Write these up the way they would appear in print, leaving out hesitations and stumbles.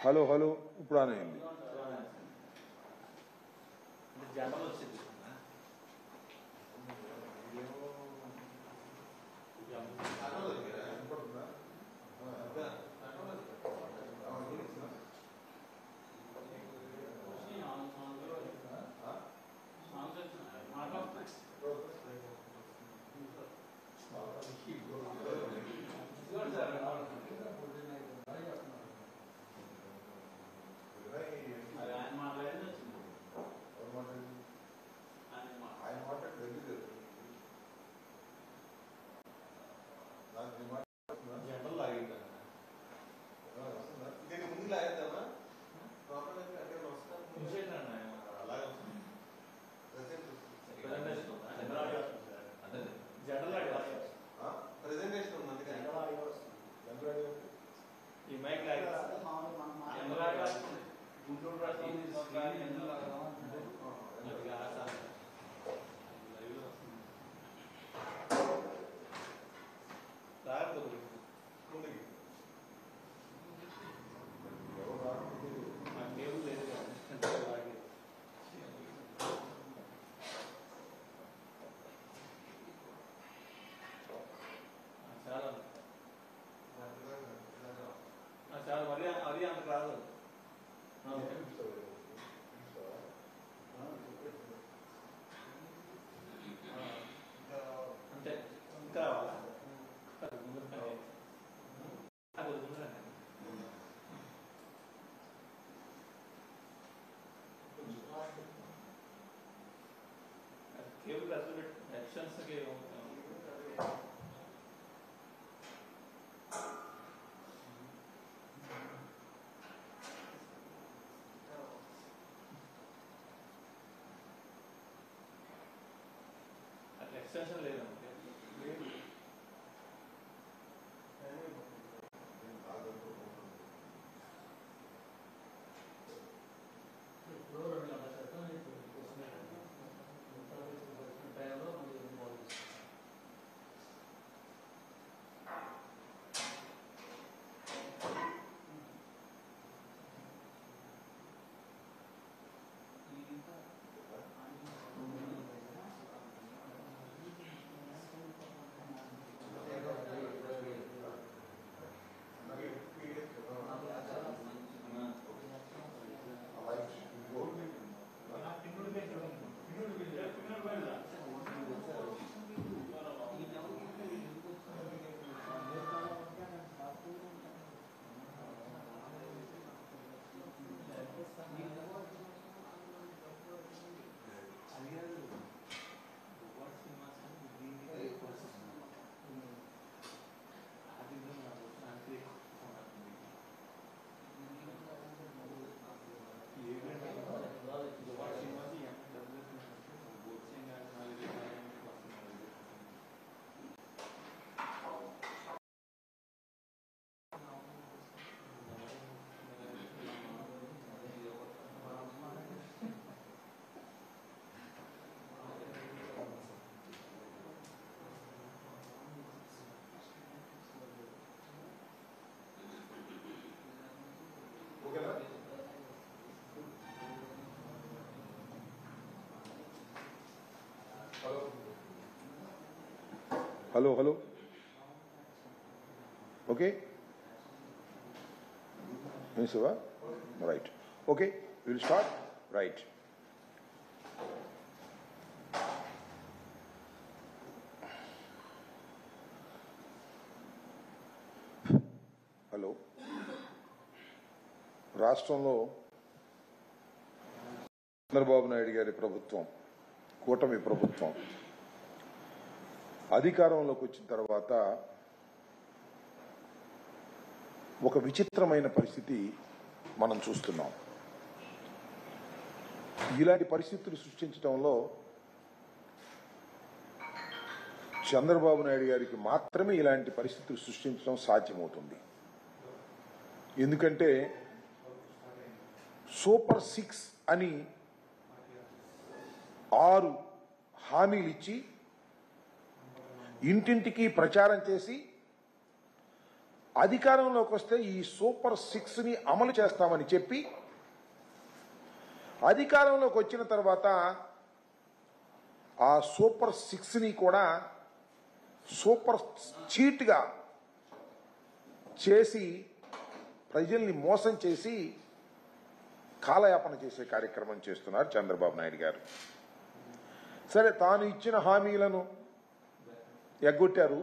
Hello hello ఇప్పుడు అనండి. Extension లేదు. Hello, hello. Okay? Siva? Right. Okay, we'll start. Right. Hello. రాష్ట్రంలో చంద్రబాబు నాయుడు గారి ప్రభుత్వం, కూటమి ప్రభుత్వం అధికారంలోకి వచ్చిన తర్వాత ఒక విచిత్రమైన పరిస్థితి మనం చూస్తున్నాం. ఇలాంటి పరిస్థితులు సృష్టించడంలో చంద్రబాబు నాయుడు గారికి మాత్రమే ఇలాంటి పరిస్థితులు సృష్టించడం సాధ్యమవుతుంది. ఎందుకంటే సూపర్ 6 అని 6 హామీలు ఇచ్చి ఇంటింటికి ప్రచారం చేసి అధికారంలోకి వస్తే ఈ సూపర్ 6ని అమలు చేస్తామని చెప్పి అధికారంలోకి వచ్చిన తర్వాత ఆ సూపర్ 6ని కూడా సూపర్ చీట్గా చేసి ప్రజల్ని మోసం చేసి కాలయాపన చేసే కార్యక్రమం చేస్తున్నారు చంద్రబాబు నాయుడు గారు. సరే, తాను ఇచ్చిన హామీలను ఎగ్గొట్టారు.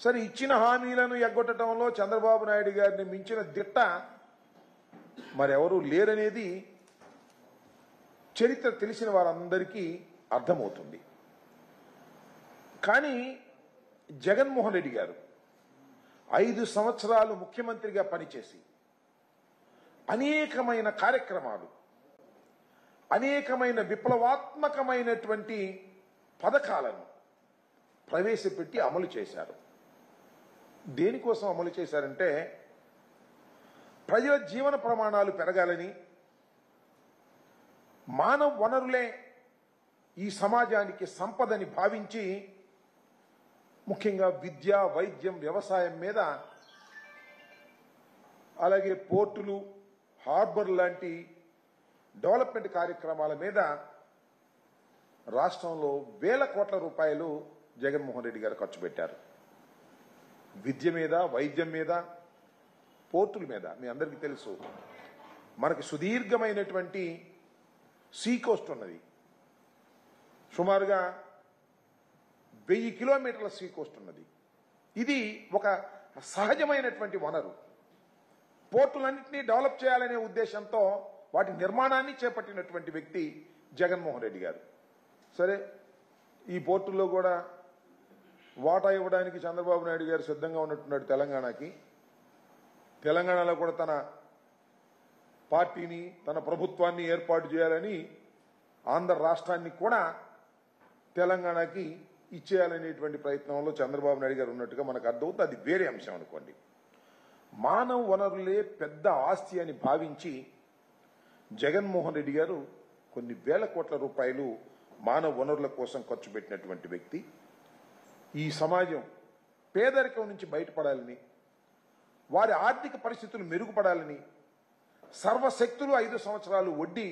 సరే, ఇచ్చిన హామీలను ఎగ్గొట్టడంలో చంద్రబాబు నాయుడు గారిని మించిన దిట్ట మరెవరూ లేరనేది చరిత్ర తెలిసిన వారందరికీ అర్థమవుతుంది. కానీ జగన్మోహన్ రెడ్డి గారు 5 సంవత్సరాలు ముఖ్యమంత్రిగా పనిచేసి అనేకమైన కార్యక్రమాలు, అనేకమైన విప్లవాత్మకమైనటువంటి పథకాలను ప్రవేశపెట్టి అమలు చేశారు. దేనికోసం అమలు చేశారంటే ప్రజల జీవన ప్రమాణాలు పెరగాలని, మానవ వనరులే ఈ సమాజానికి సంపదని భావించి ముఖ్యంగా విద్య, వైద్యం, వ్యవసాయం మీద, అలాగే పోర్టులు, హార్బర్ లాంటి డెవలప్మెంట్ కార్యక్రమాల మీద రాష్ట్రంలో వేల కోట్ల రూపాయలు జగన్మోహన్ రెడ్డి గారు ఖర్చు పెట్టారు. విద్య మీద, వైద్యం మీద, పోర్టుల మీద. మీ అందరికీ తెలుసు, మనకి సుదీర్ఘమైనటువంటి సీ కోస్ట్ ఉన్నది. సుమారుగా 1000 కిలోమీటర్ల సీ కోస్ట్ ఉన్నది. ఇది ఒక సహజమైనటువంటి వనరు. పోర్టులన్నింటినీ డెవలప్ చేయాలనే ఉద్దేశంతో వాటి నిర్మాణాన్ని చేపట్టినటువంటి వ్యక్తి జగన్మోహన్ రెడ్డి గారు. సరే, ఈ పోర్టుల్లో కూడా వాటా ఇవ్వడానికి చంద్రబాబు నాయుడు గారు సిద్ధంగా ఉన్నట్టున్నాడు తెలంగాణకి. తెలంగాణలో కూడా తన పార్టీని, తన ప్రభుత్వాన్ని ఏర్పాటు చేయాలని ఆంధ్ర రాష్ట్రాన్ని కూడా తెలంగాణకి ఇచ్చేయాలనేటువంటి ప్రయత్నంలో చంద్రబాబు నాయుడు గారు ఉన్నట్టుగా మనకు అర్థమవుతుంది. అది వేరే అంశం అనుకోండి. మానవ వనరులే పెద్ద ఆస్తి అని భావించి జగన్మోహన్ రెడ్డి గారు కొన్ని వేల కోట్ల రూపాయలు మానవ వనరుల కోసం ఖర్చు పెట్టినటువంటి వ్యక్తి. ఈ సమాజం పేదరికం నుంచి బయటపడాలని, వారి ఆర్థిక పరిస్థితులు మెరుగుపడాలని సర్వశక్తులు 5 సంవత్సరాలు ఒడ్డి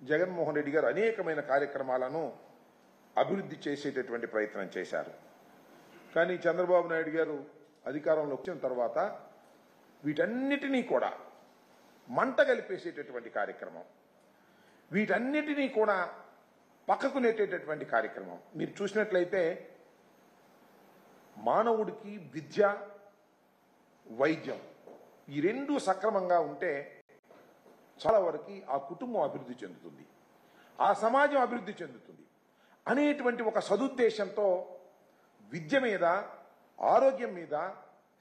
జగన్మోహన్ రెడ్డి గారు అనేకమైన కార్యక్రమాలను అభివృద్ధి చేసేటటువంటి ప్రయత్నం చేశారు. కానీ చంద్రబాబు నాయుడు గారు అధికారంలో వచ్చిన తర్వాత వీటన్నిటినీ కూడా మంట కలిపేసేటటువంటి కార్యక్రమం, వీటన్నిటినీ కూడా పక్కకు నెట్టేటటువంటి కార్యక్రమం. మీరు చూసినట్లయితే మానవుడికి విద్య, వైద్యం ఈ రెండు సక్రమంగా ఉంటే చాలా వరకు ఆ కుటుంబం అభివృద్ధి చెందుతుంది, ఆ సమాజం అభివృద్ధి చెందుతుంది అనేటువంటి ఒక సదుద్దేశంతో విద్య మీద, ఆరోగ్యం మీద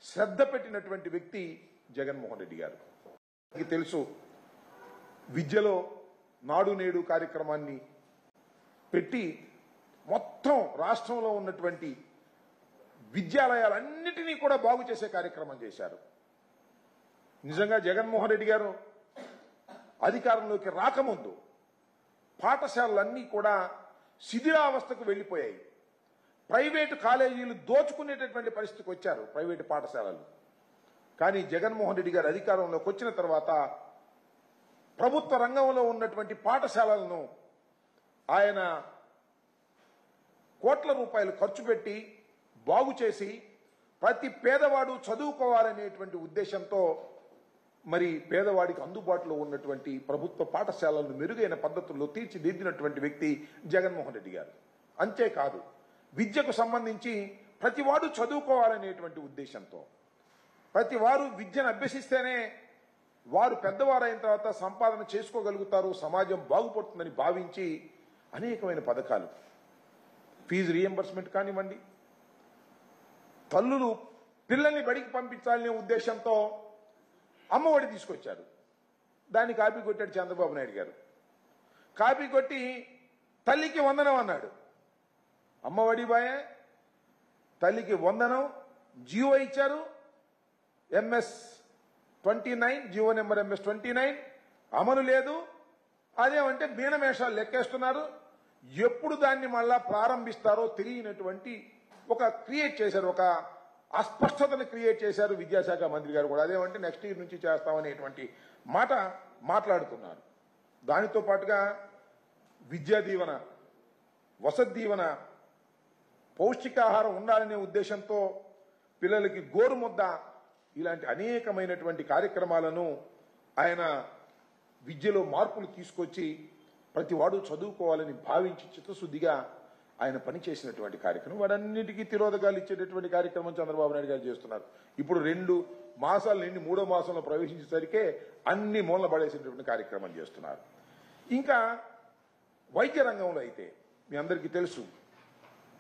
శ్రద్ధ పెట్టినటువంటి వ్యక్తి జగన్మోహన్ రెడ్డి గారు. మీకు తెలుసు, విద్యలో నాడు నేడు కార్యక్రమాన్ని పెట్టి మొత్తం రాష్ట్రంలో ఉన్నటువంటి విద్యాలయాలన్నిటినీ కూడా బాగు చేసే కార్యక్రమం చేశారు. నిజంగా జగన్మోహన్ రెడ్డి గారు అధికారంలోకి రాకముందు పాఠశాలలన్నీ కూడా శిథిలావస్థకు వెళ్లిపోయాయి. ప్రైవేటు కాలేజీలు దోచుకునేటటువంటి పరిస్థితికి వచ్చారు ప్రైవేటు పాఠశాలలు. కానీ జగన్మోహన్ రెడ్డి గారు అధికారంలోకి వచ్చిన తర్వాత ప్రభుత్వ రంగంలో ఉన్నటువంటి పాఠశాలలను ఆయన కోట్ల రూపాయలు ఖర్చు పెట్టి బాగు చేసి ప్రతి పేదవాడు చదువుకోవాలనేటువంటి ఉద్దేశంతో మరి పేదవాడికి అందుబాటులో ఉన్నటువంటి ప్రభుత్వ పాఠశాలలను మెరుగైన పద్ధతుల్లో తీర్చిదిద్దినటువంటి వ్యక్తి జగన్మోహన్ రెడ్డి గారు. అంతేకాదు, విద్యకు సంబంధించి ప్రతివాడు చదువుకోవాలనేటువంటి ఉద్దేశంతో, ప్రతి వారు విద్యను అభ్యసిస్తేనే వారు పెద్దవారైన తర్వాత సంపాదన చేసుకోగలుగుతారు, సమాజం బాగుపడుతుందని భావించి అనేకమైన పథకాలు, ఫీజు రీఎంబర్స్మెంట్ కానివ్వండి, తల్లులు పిల్లల్ని బడికి పంపించాలనే ఉద్దేశంతో అమ్మఒడి తీసుకొచ్చారు. దాన్ని కాపీ కొట్టాడు చంద్రబాబు నాయుడు గారు. కాపీ కొట్టి తల్లికి వందనం అన్నాడు. అమ్మఒడి బాయే, తల్లికి వందనం జియో ఇచ్చారు. MS-29 జియో నెంబర్ MS-29 అమలు లేదు. అదేమంటే మీనమేషాలు లెక్కేస్తున్నారు. ఎప్పుడు దాన్ని మళ్ళా ప్రారంభిస్తారో తెలియనటువంటి ఒక క్రియేట్ చేశారు, ఒక అస్పష్టతను క్రియేట్ చేశారు విద్యాశాఖ మంత్రి గారు కూడా. అదేమంటే నెక్స్ట్ ఇయర్ నుంచి చేస్తామనేటువంటి మాట మాట్లాడుతున్నారు. దానితో పాటుగా విద్యా దీవెన, వసతి దీవెన, పౌష్టికాహారం ఉండాలనే ఉద్దేశంతో పిల్లలకి గోరుముద్ద, ఇలాంటి అనేకమైనటువంటి కార్యక్రమాలను ఆయన విద్యలో మార్పులు తీసుకొచ్చి ప్రతి వాడు చదువుకోవాలని భావించి చిత్తశుద్ధిగా ఆయన పనిచేసినటువంటి కార్యక్రమం. వాడన్నిటికీ తిరోధకాలు ఇచ్చేటటువంటి కార్యక్రమం చంద్రబాబు నాయుడు గారు చేస్తున్నారు. ఇప్పుడు 2 మాసాలు నిండి 3వ మాసంలో ప్రవేశించేసరికే అన్ని మూలన పడేసేటటువంటి కార్యక్రమం చేస్తున్నారు. ఇంకా వైద్య రంగంలో అయితే మీ అందరికీ తెలుసు,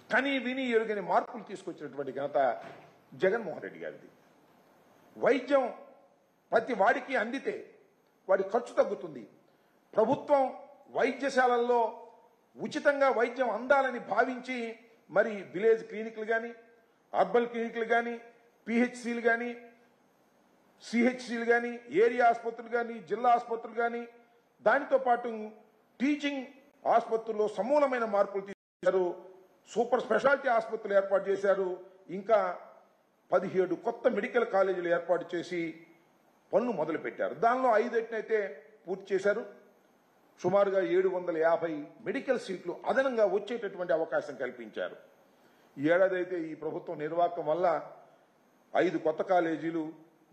కానీ విని ఎరుగని మార్పులు తీసుకొచ్చినటువంటి ఘనత జగన్మోహన్ రెడ్డి గారిది. వైద్యం ప్రతి వాడికి అందితే వాడి ఖర్చు తగ్గుతుంది. ప్రభుత్వం వైద్యశాలల్లో ఉచితంగా వైద్యం అందాలని భావించి మరి విలేజ్ క్లినిక్లు కానీ, అర్బన్ క్లినిక్లు కానీ, పిహెచ్సిలు కానీ, సిహెచ్సిలు కానీ, ఏరియా ఆసుపత్రులు కానీ, జిల్లా ఆసుపత్రులు కానీ, దానితో పాటు టీచింగ్ ఆసుపత్రుల్లో సమూలమైన మార్పులు చేశారు. సూపర్ స్పెషాలిటీ ఆసుపత్రులు ఏర్పాటు చేశారు. ఇంకా 17 కొత్త మెడికల్ కాలేజీలు ఏర్పాటు చేసి పనులు మొదలుపెట్టారు. దానిలో 5 అయితే పూర్తి చేశారు. సుమారుగా 750 మెడికల్ సీట్లు అదనంగా వచ్చేటటువంటి అవకాశం కల్పించారు. ఈ ఏడాది అయితే ఈ ప్రభుత్వం నిర్వాహకం వల్ల 5 కొత్త కాలేజీలు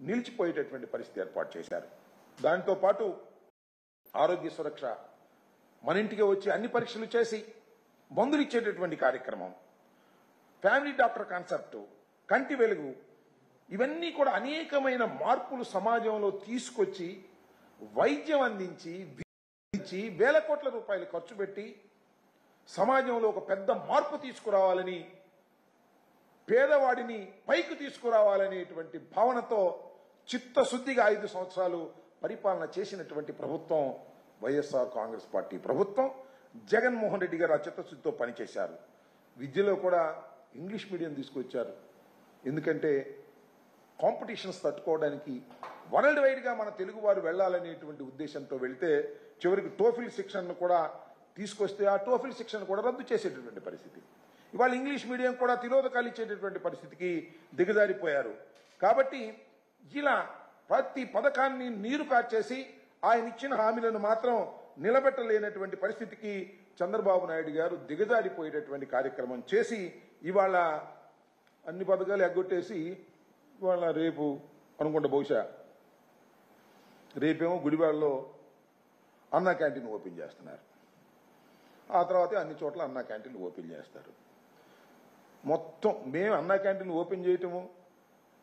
నిలిచిపోయేటటువంటి పరిస్థితి ఏర్పాటు చేశారు. దాంతో పాటు ఆరోగ్య సురక్ష, మన ఇంటికి వచ్చి అన్ని పరీక్షలు చేసి మందులు ఇచ్చేటటువంటి కార్యక్రమం, ఫ్యామిలీ డాక్టర్ కాన్సెప్ట్, కంటి వెలుగు, ఇవన్నీ కూడా అనేకమైన మార్పులు సమాజంలో తీసుకొచ్చి వైద్యం అందించి వేల కోట్ల రూపాయలు ఖర్చు పెట్టి సమాజంలో ఒక పెద్ద మార్పు తీసుకురావాలని, పేదవాడిని పైకి తీసుకురావాలనేటువంటి భావనతో చిత్తశుద్ధిగా 5 సంవత్సరాలు పరిపాలన చేసినటువంటి ప్రభుత్వం వైఎస్ఆర్ కాంగ్రెస్ పార్టీ ప్రభుత్వం. జగన్మోహన్ రెడ్డి గారు ఆ చిత్తశుద్ధితో పనిచేశారు. విద్యలో కూడా ఇంగ్లీష్ మీడియం తీసుకొచ్చారు. ఎందుకంటే కాంపిటీషన్స్ తట్టుకోవడానికి వరల్డ్ వైడ్గా మన తెలుగు వారు వెళ్లాలనేటువంటి ఉద్దేశంతో వెళితే చివరికి టోఫిల్ శిక్షణను కూడా తీసుకొస్తే ఆ టోఫిల్ శిక్షణ కూడా రద్దు చేసేటటువంటి పరిస్థితి. ఇవాళ ఇంగ్లీష్ మీడియం కూడా తిరోధకాలు ఇచ్చేటటువంటి పరిస్థితికి దిగజారిపోయారు. కాబట్టి ఇలా ప్రతి పథకాన్ని నీరు కార్చేసి ఆయన ఇచ్చిన హామీలను మాత్రం నిలబెట్టలేనటువంటి పరిస్థితికి చంద్రబాబు నాయుడు గారు దిగజారిపోయేటటువంటి కార్యక్రమం చేసి ఇవాళ అన్ని పథకాలు ఎగ్గొట్టేసి ఇవాళ రేపు అనుకుంటా బహుశా రేపేమో గుడివాడలో అన్నా క్యాంటీన్ ఓపెన్ చేస్తున్నారు. ఆ తర్వాత అన్ని చోట్ల అన్నా క్యాంటీన్లు ఓపెన్ చేస్తారు. మొత్తం మేము అన్నా క్యాంటీన్లు ఓపెన్ చేయటము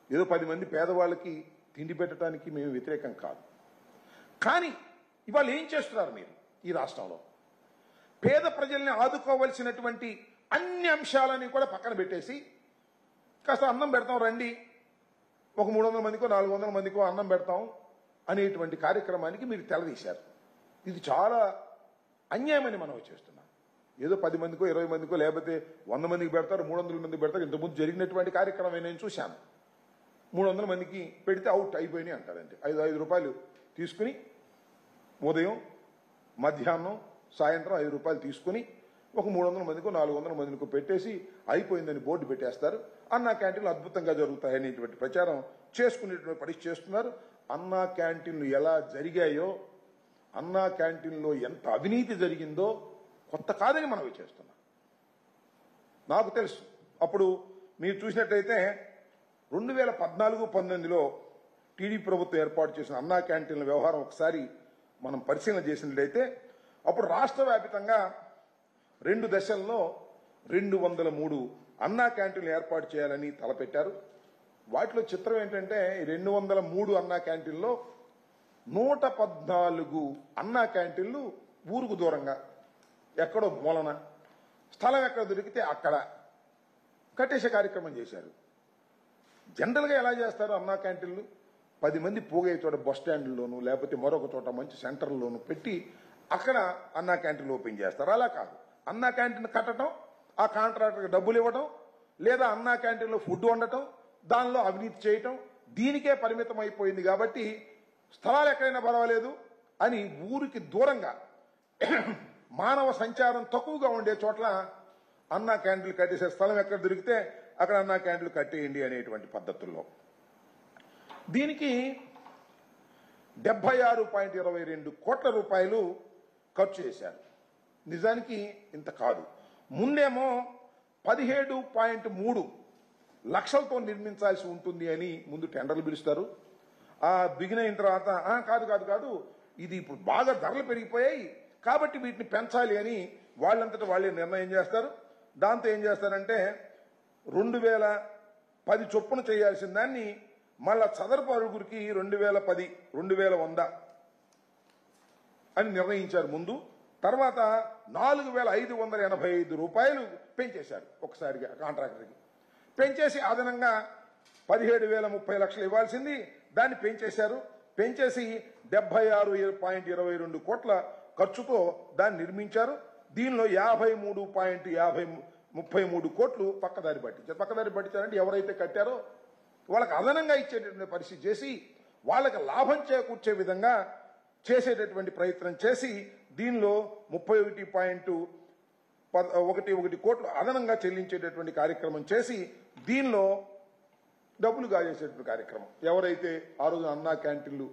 ఏదో 10 మంది పేదవాళ్ళకి తిండి పెట్టడానికి మేము వ్యతిరేకం కాదు. కానీ ఇవాళ ఏం చేస్తున్నారు మీరు ఈ రాష్ట్రంలో? పేద ప్రజల్ని ఆదుకోవలసినటువంటి అన్ని అంశాలని కూడా పక్కన పెట్టేసి కాస్త అన్నం పెడతాం రండి, ఒక 300 మందికో 400 మందికో అన్నం పెడతాం అనేటువంటి కార్యక్రమానికి మీరు తెలదీశారు. ఇది చాలా అన్యాయమని మనం చేస్తున్నాం. ఏదో 10 మందికో 20 మందికో లేకపోతే 100 మందికి పెడతారు, 300 మందికి పెడతారు. ఇంతకుముందు జరిగినటువంటి కార్యక్రమం నేను చూశాను. 300 మందికి పెడితే అవుట్ అయిపోయినాయి అంటారంటే 5 రూపాయలు తీసుకుని ఉదయం మధ్యాహ్నం సాయంత్రం 5 రూపాయలు తీసుకుని ఒక 300 మందికో 400 మందికో పెట్టేసి అయిపోయిందని బోర్డు పెట్టేస్తారు. అన్నా క్యాంటీన్లు అద్భుతంగా జరుగుతాయనేటువంటి ప్రచారం చేసుకునేటువంటి పరిస్థితి చేస్తున్నారు. అన్నా క్యాంటీన్లు ఎలా జరిగాయో, అన్నా క్యాంటీన్లో ఎంత అవినీతి జరిగిందో కొత్త కాదని మనవి చేస్తున్నాం. నాకు తెలుసు. అప్పుడు మీరు చూసినట్లయితే 2014-19లో టీడీపీ ప్రభుత్వం ఏర్పాటు చేసిన అన్నా క్యాంటీన్ల వ్యవహారం ఒకసారి మనం పరిశీలన చేసినట్లయితే అప్పుడు రాష్ట్ర వ్యాప్తంగా 2 దశల్లో 203 అన్నా క్యాంటీన్లు ఏర్పాటు చేయాలని తలపెట్టారు. వాటిలో చిత్రం ఏంటంటే 203 అన్నా క్యాంటీన్లో 114 అన్నా క్యాంటీన్లు ఊరుకు దూరంగా ఎక్కడో మూలన స్థలం ఎక్కడ దొరికితే అక్కడ కట్టేసే కార్యక్రమం చేశారు. జనరల్గా ఎలా చేస్తారు అన్నా క్యాంటీన్లు? 10 మంది పోగే చోట బస్ స్టాండ్లోను లేకపోతే మరొక చోట మంచి సెంటర్లోను పెట్టి అక్కడ అన్నా క్యాంటీన్లు ఓపెన్ చేస్తారు. అలా కాదు, అన్నా క్యాంటీన్ కట్టడం, ఆ కాంట్రాక్టర్కి డబ్బులు ఇవ్వడం, లేదా అన్నా క్యాంటీన్లో ఫుడ్ వండటం, దానిలో అవినీతి చేయటం, దీనికే పరిమితం అయిపోయింది. కాబట్టి స్థలాలు ఎక్కడైనా పర్వాలేదు అని ఊరికి దూరంగా మానవ సంచారం తక్కువగా ఉండే చోట్ల అన్నా క్యాంటీన్లు కట్టేసే స్థలం ఎక్కడ దొరికితే అక్కడ అన్నా క్యాంటీన్లు కట్టేయండి అనేటువంటి పద్ధతుల్లో. దీనికి 76.22 కోట్ల రూపాయలు ఖర్చు చేశారు. నిజానికి ఇంత కాదు. ముందేమో 17.3 లక్షలతో నిర్మించాల్సి ఉంటుంది అని ముందు టెండర్లు పిలుస్తారు. ఆ బిగిన్ అయిన తర్వాత కాదు ఇది ఇప్పుడు బాగా ధరలు పెరిగిపోయాయి కాబట్టి వీటిని పెంచాలి అని వాళ్ళంతటా వాళ్ళే నిర్ణయం చేస్తారు. దాంతో ఏం చేస్తారంటే 2010 చొప్పున చేయాల్సిన దాన్ని మళ్ళా చదరపు అరుగురికి 2100 అని నిర్ణయించారు ముందు. తర్వాత 4585 రూపాయలు పెంచేశారు ఒకసారిగా కాంట్రాక్టర్కి. పెంచేసి అదనంగా 17,030 లక్షలు ఇవ్వాల్సింది దాన్ని పెంచేశారు. పెంచేసి 76.22 కోట్ల ఖర్చుతో దాన్ని నిర్మించారు. దీనిలో 53.33 కోట్లు పక్కదారి పట్టించారు. పక్కదారి పట్టించారంటే ఎవరైతే కట్టారో వాళ్ళకి అదనంగా ఇచ్చేటటువంటి పరిస్థితి చేసి వాళ్ళకి లాభం చేకూర్చే విధంగా చేసేటటువంటి ప్రయత్నం చేసి దీనిలో 31.11 కోట్లు అదనంగా చెల్లించేటటువంటి కార్యక్రమం చేసి దీనిలో డబ్బులు గాజేసేటువంటి కార్యక్రమం. ఎవరైతే ఆ రోజు అన్నా క్యాంటీన్లు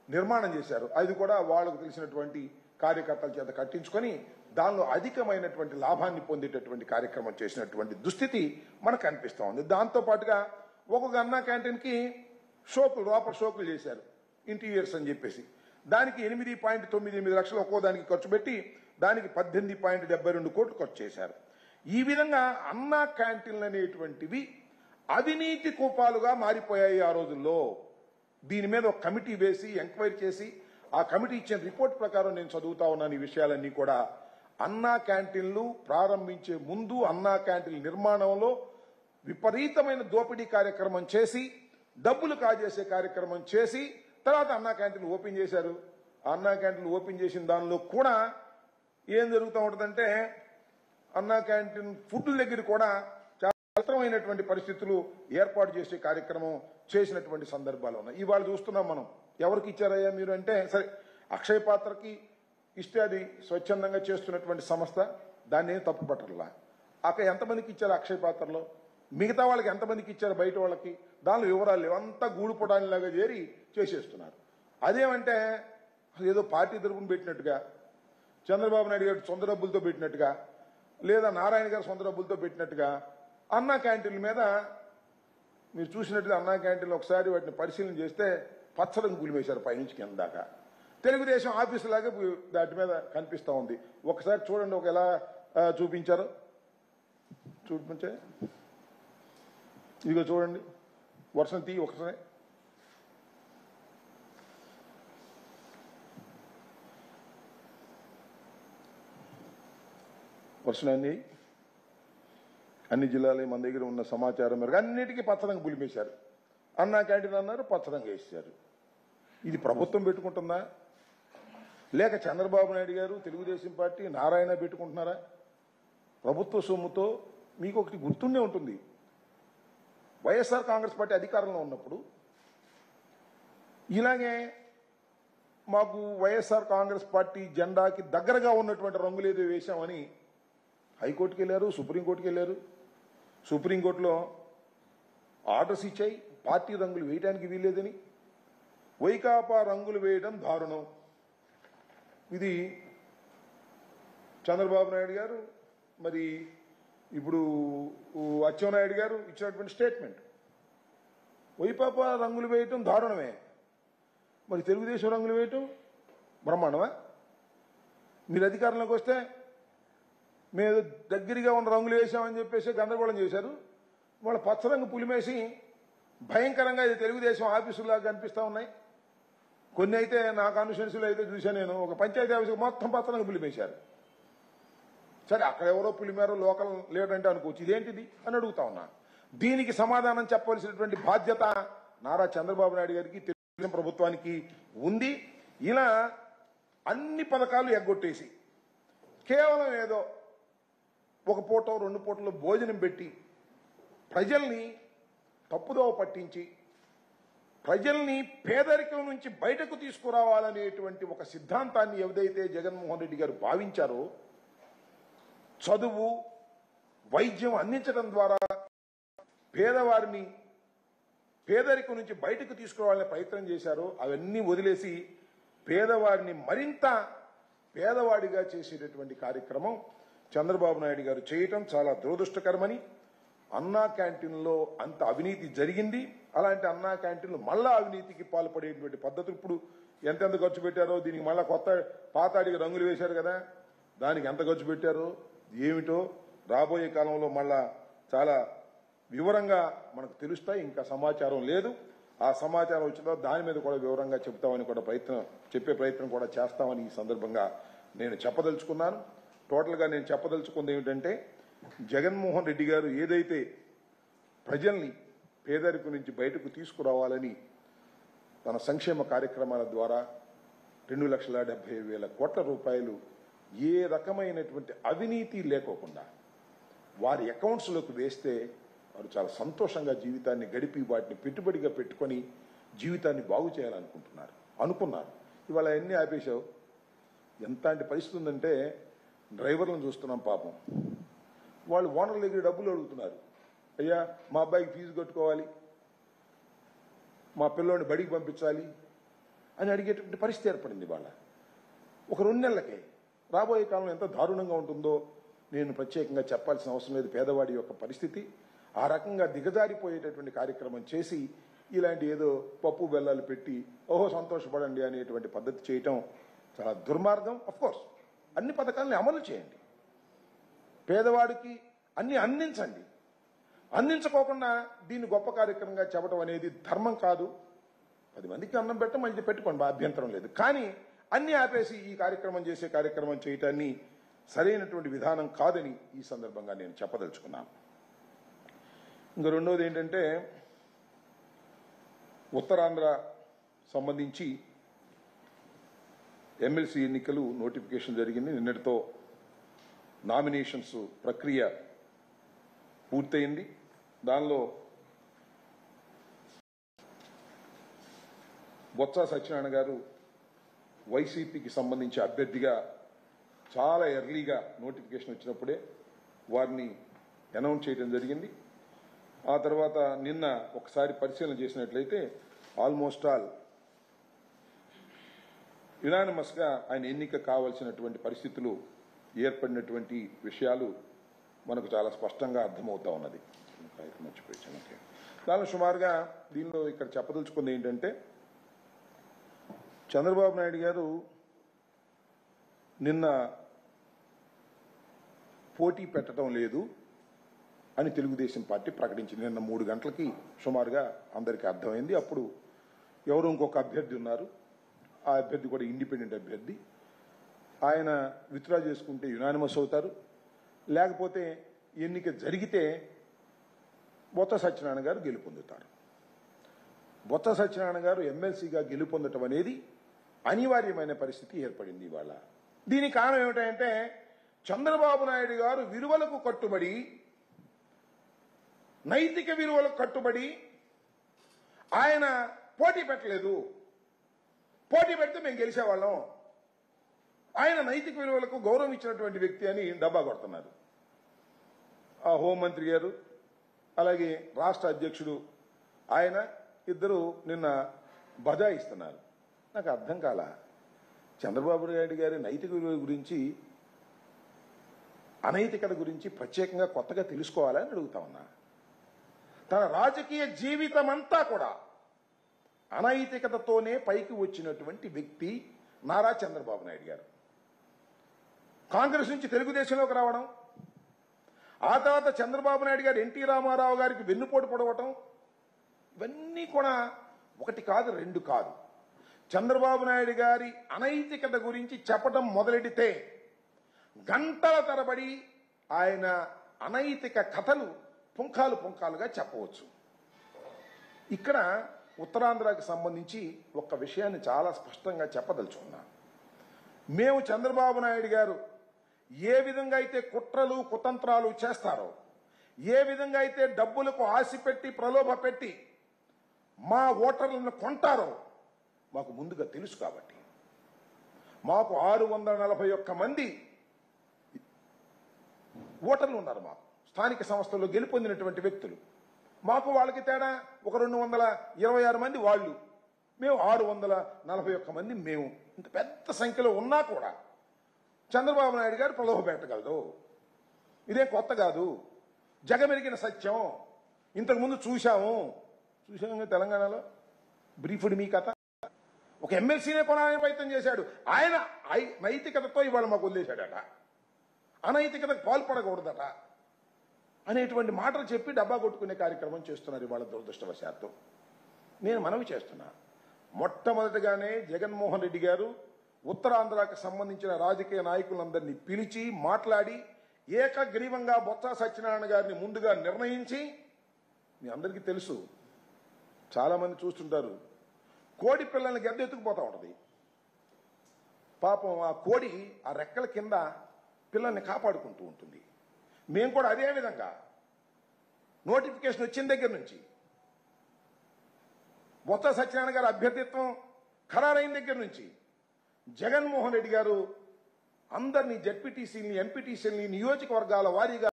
నిర్మాణం చేశారో అది కూడా వాళ్ళకు తెలిసినటువంటి కార్యకర్తల చేత కట్టించుకొని దానిలో అధికమైనటువంటి లాభాన్ని పొందేటటువంటి కార్యక్రమం చేసినటువంటి దుస్థితి మనకు కనిపిస్తూ ఉంది. దాంతో పాటుగా ఒక్కొక్క అన్నా క్యాంటీన్కి లోపల షోకులు చేశారు ఇంటీరియర్స్ అని చెప్పేసి. దానికి 8.98 లక్షలు ఒక్కో దానికి ఖర్చు పెట్టి దానికి 18.72 కోట్లు ఖర్చు చేశారు. ఈ విధంగా అన్నా క్యాంటీన్లు అనేటువంటివి అవినీతి కూపాలుగా మారిపోయాయి ఆ రోజుల్లో. దీని మీద ఒక కమిటీ వేసి ఎంక్వైరీ చేసి ఆ కమిటీ ఇచ్చిన రిపోర్ట్ ప్రకారం నేను చదువుతా ఉన్నాను. ఈ విషయాలన్నీ కూడా అన్నా క్యాంటీన్లు ప్రారంభించే ముందు అన్నా క్యాంటీన్ల నిర్మాణంలో విపరీతమైన దోపిడీ కార్యక్రమం చేసి డబ్బులు కాజేసే కార్యక్రమం చేసి తర్వాత అన్నా క్యాంటీన్లు ఓపెన్ చేశారు. అన్నా క్యాంటీన్లు ఓపెన్ చేసిన దానిలో కూడా ఏం జరుగుతూ ఉంటుందంటే అన్నా క్యాంటీన్ ఫుడ్ దగ్గర కూడా చాలా అవసరమైనటువంటి పరిస్థితులు ఏర్పాటు చేసే కార్యక్రమం చేసినటువంటి సందర్భాలు ఉన్నాయి. ఇవాళ చూస్తున్నాం మనం. ఎవరికి ఇచ్చారయ్యా మీరు అంటే సరే అక్షయ పాత్రకి ఇస్తే అది స్వచ్ఛందంగా చేస్తున్నటువంటి సంస్థ, దాన్ని ఏం తప్పు పట్టట్లా. అక్కడ ఎంతమందికి ఇచ్చారు అక్షయ పాత్రలో, మిగతా వాళ్ళకి ఎంతమందికి ఇచ్చారు బయట వాళ్ళకి, దానిలో వివరాలు లేవు. అంతా గూడుపడానిలాగా చేరి చేసేస్తున్నారు. అదేమంటే ఏదో పార్టీ తరపున పెట్టినట్టుగా, చంద్రబాబు నాయుడు గారు సొంత డబ్బులతో పెట్టినట్టుగా, లేదా నారాయణ గారు సొంత డబ్బులతో పెట్టినట్టుగా అన్నా క్యాంటీన్ల మీద మీరు చూసినట్టుగా అన్నా క్యాంటీన్లు ఒకసారి వాటిని పరిశీలన చేస్తే పచ్చడం గులిమేశారు పైనుంచి కింద దాకా. తెలుగుదేశం ఆఫీసు లాగా దాటి మీద కనిపిస్తూ ఉంది. ఒకసారి చూడండి ఒక ఎలా చూపించారో. చూపించే ఇదిగో చూడండి, వర్షం తీ ఒకసారి. వర్షాన్ని అన్ని జిల్లాలు మన దగ్గర ఉన్న సమాచారం మేరకు అన్నిటికీ పచ్చరంగు పులిమేశారు. అన్నా క్యాంటీన్ అన్నారు, పచ్చరంగు వేసారు. ఇది ప్రభుత్వం పెట్టుకుంటుందా లేక చంద్రబాబు నాయుడు గారు తెలుగుదేశం పార్టీ నారాయణ పెట్టుకుంటున్నారా? ప్రభుత్వ సొమ్ముతో మీకు ఒకటి గుర్తుండే ఉంటుంది. వైఎస్ఆర్ కాంగ్రెస్ పార్టీ అధికారంలో ఉన్నప్పుడు ఇలాగే మాకు వైఎస్ఆర్ కాంగ్రెస్ పార్టీ జెండాకి దగ్గరగా ఉన్నటువంటి రంగులేదో వేశామని హైకోర్టుకి వెళ్ళారు, సుప్రీంకోర్టుకి వెళ్ళారు. సుప్రీంకోర్టులో ఆర్డర్స్ ఇచ్చాయి పార్టీ రంగులు వేయడానికి వీల్లేదని. వైకాపా రంగులు వేయడం దారుణం. ఇది చంద్రబాబు నాయుడు గారు మరి ఇప్పుడు అచ్చెన్నాయుడు గారు ఇచ్చినటువంటి స్టేట్మెంట్. వైకాపా రంగులు వేయటం దారుణమే, మరి తెలుగుదేశం రంగులు వేయటం బ్రహ్మాండమా? మీరు అధికారంలోకి వస్తే మేము దగ్గరగా ఉన్న రంగులు వేసామని చెప్పేసి గందరగోళం చేశారు. వాళ్ళ పచ్చరంగు పులిమేసి భయంకరంగా ఇది తెలుగుదేశం ఆఫీసులాగా కనిపిస్తూ ఉన్నాయి. కొన్ని అయితే నా కాన్స్టిట్యున్సీలో అయితే చూశాను నేను, ఒక పంచాయతీ ఆఫీసు మొత్తం పచ్చరంగు పులిమేశారు. సరే అక్కడ ఎవరో పులిమేరో లోకల్ లీడర్ అంటే అనుకోవచ్చు, ఇదేంటిది అని అడుగుతా ఉన్నా. దీనికి సమాధానం చెప్పవలసినటువంటి బాధ్యత నారా చంద్రబాబు నాయుడు గారికి, తెలుగుదేశం ప్రభుత్వానికి ఉంది. ఇలా అన్ని పథకాలు ఎగ్గొట్టేసి కేవలం ఏదో ఒక పూటో 2 పూటలో భోజనం పెట్టి ప్రజల్ని తప్పుదోవ పట్టించి ప్రజల్ని పేదరికం నుంచి బయటకు తీసుకురావాలనేటువంటి ఒక సిద్ధాంతాన్ని ఏదైతే జగన్మోహన్ రెడ్డి గారు భావించారో, చదువు వైద్యం అందించడం ద్వారా పేదవారిని పేదరికం నుంచి బయటకు తీసుకురావాలనే ప్రయత్నం చేశారో అవన్నీ వదిలేసి పేదవారిని మరింత పేదవాడిగా చేసేటటువంటి కార్యక్రమం చంద్రబాబు నాయుడు గారు చేయటం చాలా దురదృష్టకరమని, అన్నా క్యాంటీన్లో అంత అవినీతి జరిగింది, అలాంటి అన్నా క్యాంటీన్లు మళ్ళా అవినీతికి పాల్పడేటువంటి పద్ధతులు ఇప్పుడు ఎంతెంత ఖర్చు పెట్టారో, దీనికి మళ్ళా కొత్త పాతాడికి రంగులు వేశారు కదా, దానికి ఎంత ఖర్చు పెట్టారో ఏమిటో రాబోయే కాలంలో మళ్ళా చాలా వివరంగా మనకు తెలుస్తాయి. ఇంకా సమాచారం లేదు. ఆ సమాచారం వచ్చిన దాని మీద కూడా వివరంగా చెప్తామని కూడా చెప్పే ప్రయత్నం కూడా చేస్తామని ఈ సందర్భంగా నేను చెప్పదలుచుకున్నాను. టోటల్గా నేను చెప్పదలుచుకుంది ఏమిటంటే, జగన్మోహన్ రెడ్డి గారు ఏదైతే ప్రజల్ని పేదరికం నుంచి బయటకు తీసుకురావాలని తన సంక్షేమ కార్యక్రమాల ద్వారా 2,70,000 కోట్ల రూపాయలు ఏ రకమైనటువంటి అవినీతి లేకోకుండా వారి అకౌంట్స్లోకి వేస్తే వారు చాలా సంతోషంగా జీవితాన్ని గడిపి వాటిని పెట్టుబడిగా పెట్టుకొని జీవితాన్ని బాగు చేయాలనుకున్నారు. ఇవాళ ఎన్ని ఆపేశావు. ఎంతటి పరిస్థితి ఉందంటే, డ్రైవర్లను చూస్తున్నాం పాపం, వాళ్ళు ఓనర్ల దగ్గర డబ్బులు అడుగుతున్నారు. అయ్యా మా అబ్బాయికి ఫీజు కట్టుకోవాలి, మా పిల్లోని బడికి పంపించాలి అని అడిగేటువంటి పరిస్థితి ఏర్పడింది. వాళ్ళ ఒక 2 నెలలకే. రాబోయే కాలంలో ఎంత దారుణంగా ఉంటుందో నేను ప్రత్యేకంగా చెప్పాల్సిన అవసరం లేదు. పేదవాడి యొక్క పరిస్థితి ఆ రకంగా దిగజారిపోయేటటువంటి కార్యక్రమం చేసి ఇలాంటి ఏదో పప్పు బెల్లాలు పెట్టి ఓహో సంతోషపడండి అనేటువంటి పద్ధతి చేయటం చాలా దుర్మార్గం. అఫ్కోర్స్ అన్ని పథకాలని అమలు చేయండి, పేదవాడికి అన్ని అందించండి. అందించుకోకుండా దీన్ని గొప్ప కార్యక్రమంగా చెప్పడం అనేది ధర్మం కాదు. 10 మందికి అన్నం పెట్టడం మంచి పెట్టుకోండి, అభ్యంతరం లేదు. కానీ అన్ని ఆపేసి ఈ కార్యక్రమం చేయటాన్ని సరైనటువంటి విధానం కాదని ఈ సందర్భంగా నేను చెప్పదలుచుకున్నాను. ఇంకా రెండోది ఏంటంటే, ఉత్తరాంధ్ర సంబంధించి ఎమ్మెల్సీ ఎన్నికలు నోటిఫికేషన్ జరిగింది. నిన్నటితో నామినేషన్స్ ప్రక్రియ పూర్తయింది. దానిలో బొత్స సత్యనారాయణ గారు వైసీపీకి సంబంధించి అభ్యర్థిగా చాలా ఎర్లీగా నోటిఫికేషన్ వచ్చినప్పుడే వారిని అనౌన్స్ చేయడం జరిగింది. ఆ తర్వాత నిన్న ఒకసారి పరిశీలన చేసినట్లయితే ఆల్మోస్ట్ ఆల్ యునానిమస్ గా ఆయన ఎన్నిక కావాల్సినటువంటి పరిస్థితులు ఏర్పడినటువంటి విషయాలు మనకు చాలా స్పష్టంగా అర్థమవుతా ఉన్నది. దానిలో సుమారుగా దీనిలో ఇక్కడ చెప్పదలుచుకుంది ఏంటంటే, చంద్రబాబు నాయుడు గారు నిన్న పోటీ పెట్టడం లేదు అని తెలుగుదేశం పార్టీ ప్రకటించింది. నిన్న 3 గంటలకి సుమారుగా అందరికీ అర్థమైంది. అప్పుడు ఎవరు ఇంకొక అభ్యర్థి ఉన్నారు, ఆ అభ్యర్థి కూడా ఇండిపెండెంట్ అభ్యర్థి. ఆయన విత్డ్రా చేసుకుంటే యునానిమస్ అవుతారు, లేకపోతే ఎన్నిక జరిగితే బొత్స సత్యనారాయణ గారు గెలుపొందుతారు. బొత్స సత్యనారాయణ గారు ఎమ్మెల్సీగా గెలుపొందటం అనేది అనివార్యమైన పరిస్థితి ఏర్పడింది ఇవాళ. దీనికి కారణం ఏమిటంటే, చంద్రబాబు నాయుడు గారు విలువలకు కట్టుబడి, నైతిక విలువలకు కట్టుబడి ఆయన పోటీ పెట్టలేదు. పోటీ పెడితే మేము గెలిచేవాళ్ళం, ఆయన నైతిక విలువలకు గౌరవం ఇచ్చినటువంటి వ్యక్తి అని డబ్బా కొడుతున్నారు. ఆ హోంమంత్రి గారు అలాగే రాష్ట్ర అధ్యక్షుడు ఆయన ఇద్దరు నిన్న బజాయిస్తున్నారు. నాకు అర్థం కాల. చంద్రబాబు నాయుడు గారి నైతిక విలువ గురించి, అనైతికత గురించి ప్రత్యేకంగా కొత్తగా తెలుసుకోవాలని అడుగుతా ఉన్నా. తన రాజకీయ జీవితం అంతా కూడా అనైతికతతోనే పైకి వచ్చినటువంటి వ్యక్తి నారా చంద్రబాబు నాయుడు గారు. కాంగ్రెస్ నుంచి తెలుగుదేశంలోకి రావడం, ఆ తర్వాత చంద్రబాబు నాయుడు గారు ఎన్టీ రామారావు గారికి వెన్నుపోటు పొడవటం, ఇవన్నీ కూడా ఒకటి కాదు, 2 కాదు. చంద్రబాబు నాయుడు గారి అనైతికత గురించి చెప్పడం మొదలెడితే గంటల తరబడి ఆయన అనైతిక కథలు పుంఖాలుగా చెప్పవచ్చు. ఇక్కడ ఉత్తరాంధ్రకి సంబంధించి ఒక విషయాన్ని చాలా స్పష్టంగా చెప్పదలుచుకున్నాను. మేము చంద్రబాబు నాయుడు గారు ఏ విధంగా అయితే కుట్రలు కుతంత్రాలు చేస్తారో, ఏ విధంగా అయితే డబ్బులకు ఆశ పెట్టి ప్రలోభ పెట్టి మా ఓటర్లను కొంటారో మాకు ముందుగా తెలుసు. కాబట్టి మాకు 641 మంది ఓటర్లు ఉన్నారు. మాకు స్థానిక సంస్థల్లో గెలుపొందినటువంటి వ్యక్తులు మాకు వాళ్ళకి తేడా ఒక 226 మంది వాళ్ళు, మేము 641 మంది మేము. ఇంత పెద్ద సంఖ్యలో ఉన్నా కూడా చంద్రబాబు నాయుడు గారు ప్రలోభ పెట్టగలడు. ఇదే కొత్త కాదు, జగమెరిగిన సత్యం. ఇంతకుముందు చూశాము తెలంగాణలో. బ్రీఫ్డ్ మీ కథ. ఒక ఎమ్మెల్సీనే కొనాలని ప్రయత్నం చేశాడు ఆయన. నైతికతతో ఇవాళ మాకు వదిలేశాడట, అనైతికతకు పాల్పడకూడదట అనేటువంటి మాటలు చెప్పి డబ్బా కొట్టుకునే కార్యక్రమం చేస్తున్నారు ఇవాళ దురదృష్టవశాత్తు. నేను మనవి చేస్తున్నా, మొట్టమొదటిగానే జగన్మోహన్ రెడ్డి గారు ఉత్తరాంధ్రకు సంబంధించిన రాజకీయ నాయకులందరినీ పిలిచి మాట్లాడి ఏకగ్రీవంగా బొత్స సత్యనారాయణ గారిని ముందుగా నిర్ణయించి, మీ అందరికీ తెలుసు, చాలా మంది చూస్తుంటారు, కోడి పిల్లల్ని గద్దెత్తుకుపోతా ఉంటది. పాపం ఆ కోడి ఆ రెక్కల కింద పిల్లల్ని కాపాడుకుంటూ ఉంటుంది. మేము కూడా అదే విధంగా నోటిఫికేషన్ వచ్చిన దగ్గర నుంచి బొత్స సత్యనారాయణ గారి అభ్యర్థిత్వం ఖరారైన దగ్గర నుంచి జగన్మోహన్ రెడ్డి గారు అందరినీ జెడ్పీటీసీని, ఎంపీటీసీని నియోజకవర్గాల వారీగా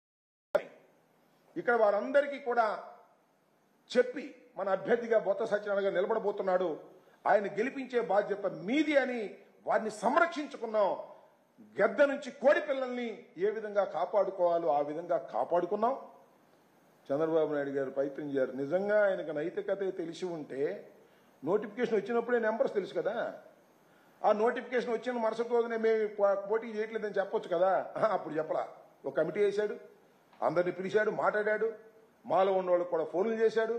ఇక్కడ వారందరికీ కూడా చెప్పి మన అభ్యర్థిగా బొత్స సత్యనారాయణ గారు నిలబడబోతున్నాడు, ఆయన గెలిపించే బాధ్యత మీది అని వారిని సంరక్షించుకున్నాం. గద్ద నుంచి కోడి పిల్లల్ని ఏ విధంగా కాపాడుకోవాలో ఆ విధంగా కాపాడుకున్నాం. చంద్రబాబు నాయుడు గారు ప్రయత్నం చేశారు. నిజంగా ఆయనకు నైతికతే తెలిసి ఉంటే నోటిఫికేషన్ వచ్చినప్పుడే నెంబర్స్ తెలుసు కదా. ఆ నోటిఫికేషన్ వచ్చిన మరుసటి రోజునే మేము పోటీ చేయట్లేదని చెప్పొచ్చు కదా. అప్పుడు చెప్పలా. ఒక కమిటీ వేశాడు, అందరిని పిలిచాడు, మాట్లాడాడు, మాలో ఉన్న వాళ్ళకి కూడా ఫోన్లు చేశాడు.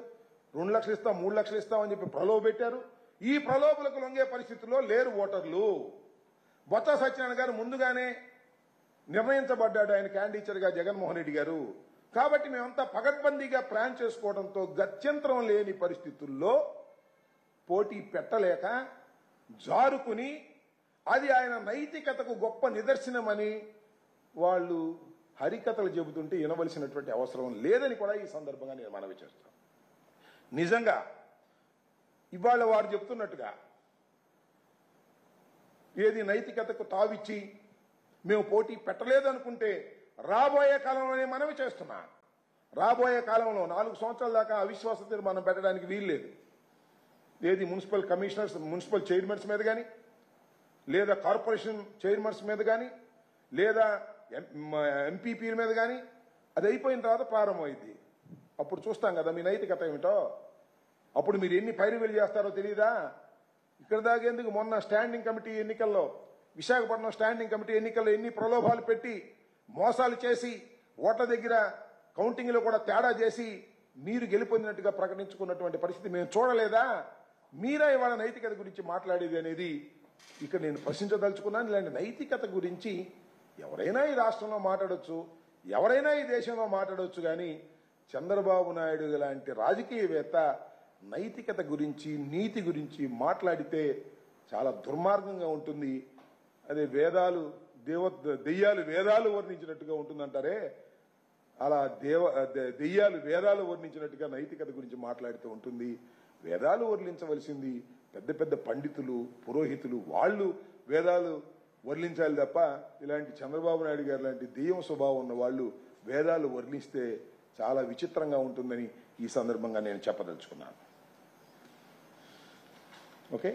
2 లక్షలు ఇస్తాం, 3 లక్షలు ఇస్తాం అని చెప్పి ప్రలోభ పెట్టారు. ఈ ప్రలోభలకు లొంగే పరిస్థితుల్లో లేరు ఓటర్లు. బొత్స సత్యనారాయణ గారు ముందుగానే నిర్ణయించబడ్డాడు ఆయన క్యాండిడేట్గా జగన్మోహన్ రెడ్డి గారు. కాబట్టి మేమంతా పగడ్బందీగా ప్లాన్ చేసుకోవడంతో గత్యంతరం లేని పరిస్థితుల్లో పోటీ పెట్టలేక జారుకుని, అది ఆయన నైతికతకు గొప్ప నిదర్శనమని వాళ్ళు హరికథలు చెబుతుంటే వినవలసినటువంటి అవసరం లేదని కూడా ఈ సందర్భంగా నేను మనవి చేస్తాను. నిజంగా ఇవాళ వారు చెప్తున్నట్టుగా ఏది నైతికతకు తావిచ్చి మేము పోటీ పెట్టలేదనుకుంటే రాబోయే కాలంలోనే మనవి చేస్తున్నా, రాబోయే కాలంలో 4 సంవత్సరాల దాకా అవిశ్వాస తీర్మానం పెట్టడానికి వీల్లేదు. ఏది మున్సిపల్ కమిషనర్స్, మున్సిపల్ చైర్మన్స్ మీద కానీ, లేదా కార్పొరేషన్ చైర్మన్స్ మీద కానీ, లేదా ఎంపీపీల మీద కానీ, అది అయిపోయిన తర్వాత ప్రారంభమైంది. అప్పుడు చూస్తాం కదా మీ నైతికత ఏమిటో. అప్పుడు మీరు ఎన్ని పైరువేలు చేస్తారో తెలియదా. ఇక్కడ దాగేందుకు మొన్న స్టాండింగ్ కమిటీ ఎన్నికల్లో, విశాఖపట్నం స్టాండింగ్ కమిటీ ఎన్నికల్లో ఎన్ని ప్రలోభాలు పెట్టి మోసాలు చేసి ఓట్ల దగ్గర కౌంటింగ్లో కూడా తేడా చేసి మీరు గెలుపొందినట్టుగా ప్రకటించుకున్నటువంటి పరిస్థితి మేము చూడలేదా. మీరా ఇవాళ నైతికత గురించి మాట్లాడేది అనేది ఇక్కడ నేను ప్రశ్నించదలుచుకున్నాను. ఇలాంటి నైతికత గురించి ఎవరైనా ఈ రాష్ట్రంలో మాట్లాడొచ్చు, ఎవరైనా ఈ దేశంలో మాట్లాడొచ్చు, కానీ చంద్రబాబు నాయుడు లాంటి రాజకీయవేత్త నైతికత గురించి, నీతి గురించి మాట్లాడితే చాలా దుర్మార్గంగా ఉంటుంది. అదే దెయ్యాలు వేదాలు వర్ణించినట్టుగా ఉంటుందంటారే, అలా దెయ్యాలు వేదాలు వర్ణించినట్టుగా నైతికత గురించి మాట్లాడుతూ ఉంటుంది. వేదాలు వర్ణించవలసింది పెద్ద పెద్ద పండితులు, పురోహితులు, వాళ్ళు వేదాలు వర్ణించాలి తప్ప ఇలాంటి చంద్రబాబు నాయుడు గారు లాంటి దెయ్యం స్వభావం ఉన్న వాళ్ళు వేదాలు వర్ణిస్తే చాలా విచిత్రంగా ఉంటుందని ఈ సందర్భంగా నేను చెప్పదలుచుకున్నాను. ఓకే.